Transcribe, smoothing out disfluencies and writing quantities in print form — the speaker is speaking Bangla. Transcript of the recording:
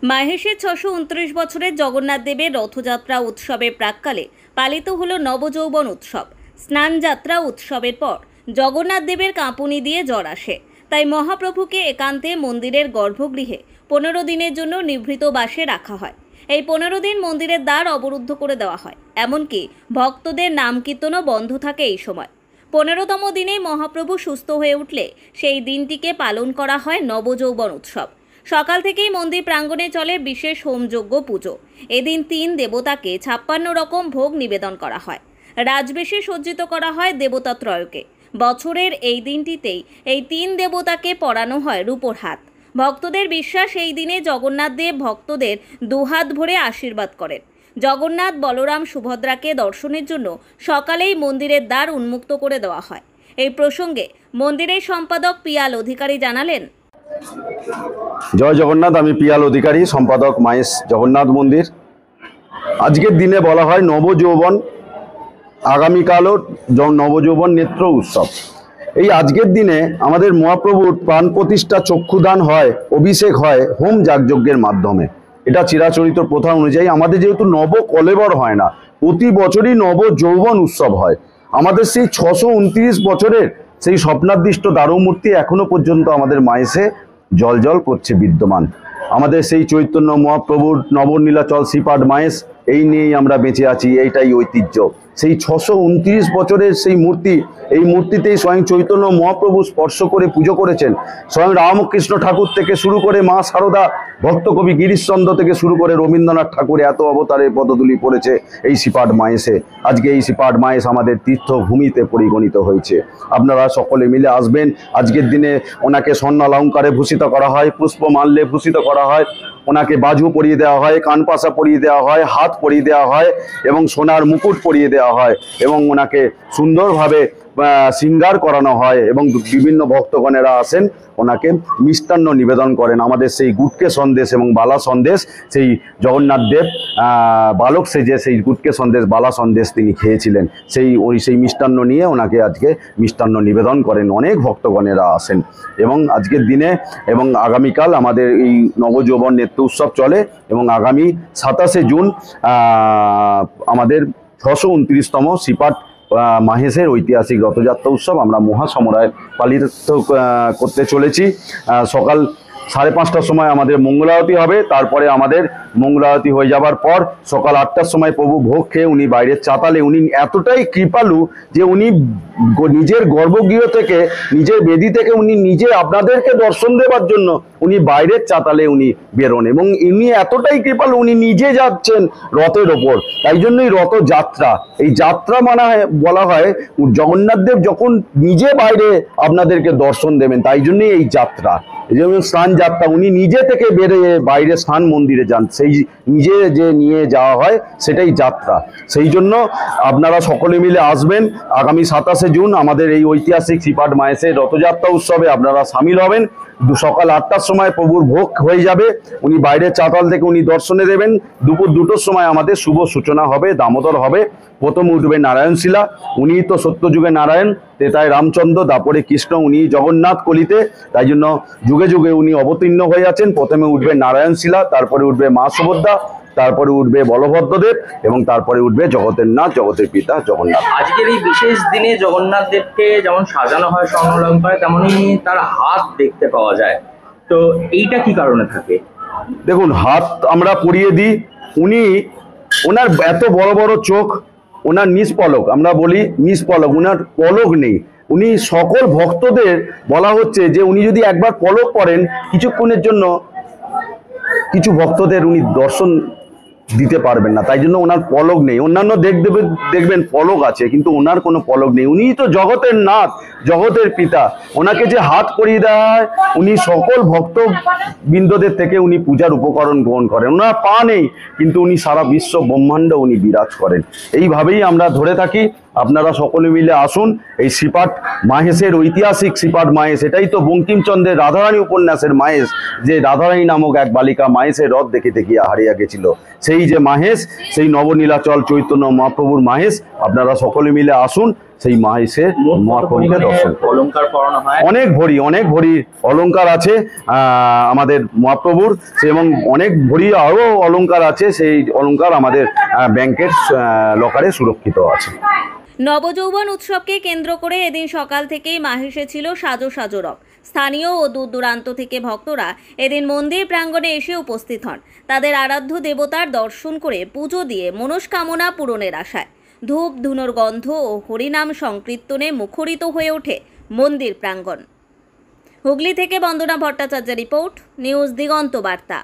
মাহেশের 629 বছরের জগন্নাথ দেবের রথযাত্রা উৎসবের প্রাক্কালে পালিত হলো নবযৌবন উৎসব। স্নানযাত্রা উৎসবের পর জগন্নাথ দেবের কাঁপুনি দিয়ে জ্বর আসে, তাই মহাপ্রভুকে একান্তে মন্দিরের গর্ভগৃহে 15 দিনের জন্য নিভৃত বাসে রাখা হয়। এই 15 দিন মন্দিরের দ্বার অবরুদ্ধ করে দেওয়া হয়, এমনকি ভক্তদের নাম কীর্তনও বন্ধ থাকে। এই সময় 15তম দিনেই মহাপ্রভু সুস্থ হয়ে উঠলে সেই দিনটিকে পালন করা হয় নবযৌবন উৎসব। সকাল থেকেই মন্দির প্রাঙ্গণে চলে বিশেষ হোমযজ্ঞ পুজো। এদিন 3 দেবতাকে 56 রকম ভোগ নিবেদন করা হয়। রাজবেশে সজ্জিত করা হয় দেবতাত্রয়কে। বছরের এই দিনটিতেই এই 3 দেবতাকে পরানো হয় রূপোর হাত। ভক্তদের বিশ্বাস, এই দিনে জগন্নাথ দেব ভক্তদের দুহাত ভরে আশীর্বাদ করেন। জগন্নাথ, বলরাম, সুভদ্রাকে দর্শনের জন্য সকালেই মন্দিরের দ্বার উন্মুক্ত করে দেওয়া হয়। এই প্রসঙ্গে মন্দিরের সম্পাদক পিয়াল অধিকারী জানালেন, জয় জগন্নাথ। আমি পিয়াল অধিকারী, সম্পাদক মাহেশ জগন্নাথ মন্দির। আজকের দিনে বলা হয় নবযৌবন, আগামীকালও নবযৌবন নেত্র উৎসব। এই আজকের দিনে আমাদের মহাপ্রভুর প্রাণ প্রতিষ্ঠা, চক্ষুদান হয়, অভিষেক হয় হোম যাগযজ্ঞের মাধ্যমে। এটা চিরাচরিত প্রথা অনুযায়ী আমাদের যেহেতু নব কলেবর হয় না, প্রতি বছরই নবযৌবন উৎসব হয়। আমাদের সেই 629 বছরের সেই স্বপ্নাদৃষ্ট দারুমূর্তি এখনো পর্যন্ত আমাদের মাহেশে জল করছে বিদ্যমান। আমাদের সেই চৈতন্য মহাপ্রভুর নবনীলাচল শ্রীপাদ মাহেশ, এই নিয়েই আমরা বেঁচে আছি, এইটাই ঐতিহ্য। সেই 629 বছরের সেই মূর্তি, এই মূর্তিতেই স্বয়ং চৈতন্য মহাপ্রভু স্পর্শ করে পুজো করেছেন। স্বয়ং রামকৃষ্ণ ঠাকুর থেকে শুরু করে মা শারদা, ভক্তকবি গিরিশচন্দ্র থেকে শুরু করে রবীন্দ্রনাথ ঠাকুর এত অবতারের পদধূলি পড়েছে এই শ্রীপাদ মাহেশে। আজকে এই শ্রীপাদ মাহেশ আমাদের তীর্থভূমিতে পরিগণিত হয়েছে। আপনারা সকলে মিলে আসবেন। আজকের দিনে ওনাকে স্বর্ণালঙ্কারে ভূষিত করা হয়, পুষ্পমাল্যে ভূষিত করা হয়, ওনাকে বাজু পরিয়ে দেওয়া হয়, কানপাশা পরিয়ে দেওয়া হয়, হাত পরিয়ে দেওয়া হয় এবং সোনার মুকুট পরিয়ে দেওয়া হয় এবং ওনাকে সুন্দরভাবে শৃঙ্গার করানো হয় এবং বিভিন্ন ভক্তগণেরা আসেন, ওনাকে মিষ্টান্ন নিবেদন করেন। আমাদের সেই গুটকে সন্দেশ এবং বালা সন্দেশ, সেই জগন্নাথ দেব বালক সেজে সেই গুটকে সন্দেশ, বালা সন্দেশ তিনি খেয়েছিলেন, সেই মিষ্টান্ন নিয়ে ওনাকে আজকে মিষ্টান্ন নিবেদন করেন। অনেক ভক্তগণেরা আসেন এবং আজকের দিনে এবং আগামীকাল আমাদের এই নবযৌবন নেত্র উৎসব চলে এবং আগামী 27শে জুন আমাদের 629তম শ্রীপাদ মাহেশের ঐতিহাসিক রথযাত্রা উৎসব আমরা মহাসমরায় পালিত করতে চলেছি। সকাল 5:30টার সময় আমাদের মঙ্গলারতি হবে। তারপরে আমাদের মঙ্গলারতি হয়ে যাবার পর সকাল 8টার সময় প্রভু ভোগ খেয়ে উনি বাইরের চাতালে, উনি এতটাই কৃপালু যে উনি নিজের গর্ভগৃহ থেকে, নিজের বেদি থেকে উনি নিজে আপনাদেরকে দর্শন দেওয়ার জন্য উনি বাইরের চাতালে উনি বেরোন এবং উনি এতটাই কৃপালু, উনি নিজে যাচ্ছেন রথের ওপর। তাই জন্যই রথযাত্রা, এই যাত্রা মানে বলা হয় জগন্নাথ দেব যখন নিজে বাইরে আপনাদেরকে দর্শন দেবেন, তাই জন্যই এই যাত্রা। যেমন স্নান যাত্রা, উনি নিজে থেকে বেরিয়ে বাইরে স্নান মন্দিরে যান, সেই নিজে যে নিয়ে যাওয়া হয় সেটাই যাত্রা। সেই জন্য আপনারা সকলে মিলে আসবেন। আগামী 27শে জুন আমাদের এই ঐতিহাসিক শ্রীপাদ মাহেশের রথযাত্রা উৎসবে আপনারা সামিল হবেন। সকাল 8টার সময় প্রভুর ভোগ হয়ে যাবে, উনি বাইরের চাতাল থেকে উনি দর্শনে দেবেন। দুপুর 2টোর সময় আমাদের শুভ সূচনা হবে, দামোদর হবে। প্রথমে উঠবে নারায়ণশিলা, উনি তো সত্যযুগে নারায়ণ, তেতায় রামচন্দ্র, দাপরে কৃষ্ণ, উনি জগন্নাথ কলিতে, তাই জন্য যুগে যুগে উনি অবতীর্ণ হয়ে আছেন। প্রথমে উঠবে নারায়ণশিলা, তারপরে উঠবে মা সুভদ্রা, তারপরে উঠবে বলভদ্রদেব এবং তারপরে উঠবে জগতের নাথ, জগতের পিতা জগন্নাথ। আজকের এই বিশেষ দিনে জগন্নাথ দেবকে যেমন সাজানো হয় স্বর্ণালঙ্কারে, তেমনই তার হাত দেখতে পাওয়া যায়, তো এইটা কি কারণে থাকে? দেখুন, হাত আমরা পরিয়ে দিই, ওনার এত বড় বড় চোখ, ওনার নিষ্পলক, আমরা বলি নিষ্পলক, ওনার পলক নেই। উনি সকল ভক্তদের বলা হচ্ছে যে উনি যদি একবার পলক করেন কিছুক্ষণের জন্য, কিছু ভক্তদের উনি দর্শন দিতে পারবেন না, তাই জন্য ওনার পলক নেই। অন্যান্য দেখবেন পলক আছে, কিন্তু ওনার কোনো পলক নেই। উনি তো জগতের নাথ, জগতের পিতা। ওনাকে যে হাত পরিয়ে দেওয়া হয়, উনি সকল ভক্তবৃন্দদের থেকে উনি পূজার উপকরণ গ্রহণ করেন। ওনার পা নেই, কিন্তু উনি সারা বিশ্ব ব্রহ্মাণ্ড উনি বিরাজ করেন। এইভাবেই আমরা ধরে থাকি। আপনারা সকলে মিলে আসুন। এই শ্রীপাদ মাহেশের ঐতিহাসিক শ্রীপাদ মাহেশ, এটাই তো বঙ্কিমচন্দ্রের রাধারানী উপন্যাসের মাহেশ, যে রাধারানী নামক এক বালিকা মাহেশের রথ দেখিতে গিয়া হারিয়া গেছিল। সেই যে মাহেশ, সেই নবনীলাচল চৈতন্য মহাপ্রভুর মাহেশ, আপনারা সকলে মিলে আসুন। সেই মহেশের মোট কত মহাপ্রভুকে পরিমাণে দর্শন করে। অলংকার পরানো হয়? অনেক ভরি অলংকার আছে আমাদের মহাপ্রভুর, এবং অনেক ভরি আরও অলংকার আছে। সেই অলংকার আমাদের ব্যাংকের লকারে সুরক্ষিত আছে। নবযৌবন উৎসবকে কেন্দ্র করে এদিন সকাল থেকেই মাহেশে ছিল সাজো সাজো রব। স্থানীয় ও দূর দূরান্ত থেকে ভক্তরা এদিন মন্দির প্রাঙ্গণে এসে উপস্থিত হন তাদের আরাধ্য দেবতার দর্শন করে পুজো দিয়ে মনস্কামনা পূরণের আশায়। ধূপ ধুনোর গন্ধ ও হরিনাম সংকীর্তনে মুখরিত হয়ে ওঠে মন্দির প্রাঙ্গণ। হুগলি থেকে বন্দনা ভট্টাচার্যের রিপোর্ট, নিউজ দিগন্ত বার্তা।